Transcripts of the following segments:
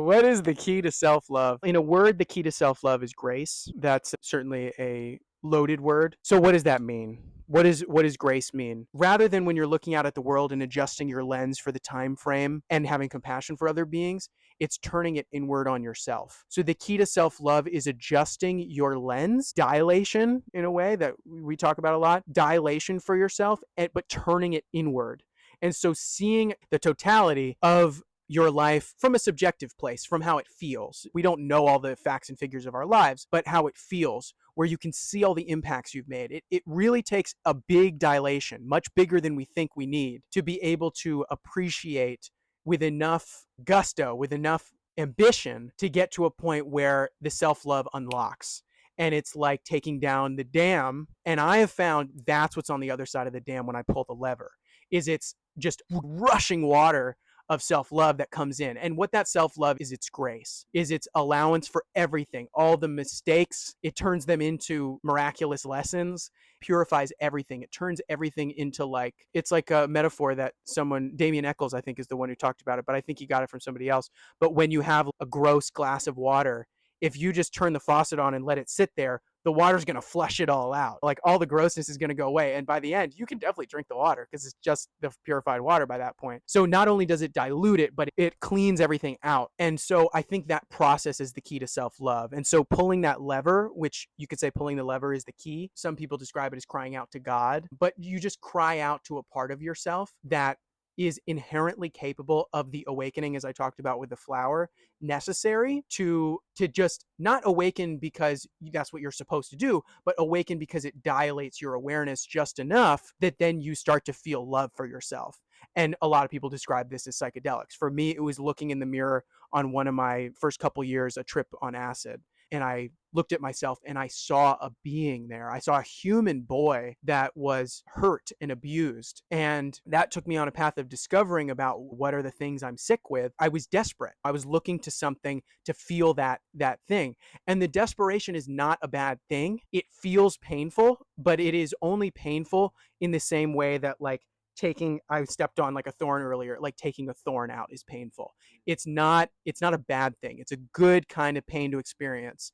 What is the key to self-love? In a word, the key to self-love is grace. That's certainly a loaded word. So what does that mean? What does grace mean? Rather than when you're looking out at the world and adjusting your lens for the time frame and having compassion for other beings, it's turning it inward on yourself. So the key to self-love is adjusting your lens, dilation in a way that we talk about a lot, dilation for yourself, but turning it inward. And so seeing the totality of your life from a subjective place, from how it feels. We don't know all the facts and figures of our lives, but how it feels, where you can see all the impacts you've made. It really takes a big dilation, much bigger than we think we need, to be able to appreciate with enough gusto, with enough ambition to get to a point where the self-love unlocks. And it's like taking down the dam. And I have found that's what's on the other side of the dam when I pull the lever, is it's just rushing water of self-love that comes in. And what that self-love is, its grace, is its allowance for everything, all the mistakes. It turns them into miraculous lessons, purifies everything. It turns everything into, like, it's like a metaphor that someone, Damien Eccles, I think, is the one who talked about it, but I think he got it from somebody else. But when you have a gross glass of water, if you just turn the faucet on and let it sit there, the water's going to flush it all out. Like, all the grossness is going to go away. And by the end, you can definitely drink the water because it's just the purified water by that point. So not only does it dilute it, but it cleans everything out. And so I think that process is the key to self-love. And so pulling that lever, which you could say pulling the lever is the key. Some people describe it as crying out to God, but you just cry out to a part of yourself that is inherently capable of the awakening, as I talked about with the flower, necessary to just not awaken because that's what you're supposed to do, but awaken because it dilates your awareness just enough that then you start to feel love for yourself. And a lot of people describe this as psychedelics. For me, it was looking in the mirror on one of my first couple years, a trip on acid. And I looked at myself and I saw a being there. I saw a human boy that was hurt and abused. And that took me on a path of discovering about what are the things I'm sick with. I was desperate. I was looking to something to feel that thing. And the desperation is not a bad thing. It feels painful, but it is only painful in the same way that, like, I stepped on like a thorn earlier, like taking a thorn out is painful. It's not a bad thing. It's a good kind of pain to experience.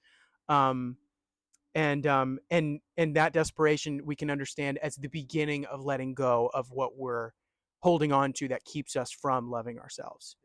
Um, and that desperation we can understand as the beginning of letting go of what we're holding on to that keeps us from loving ourselves.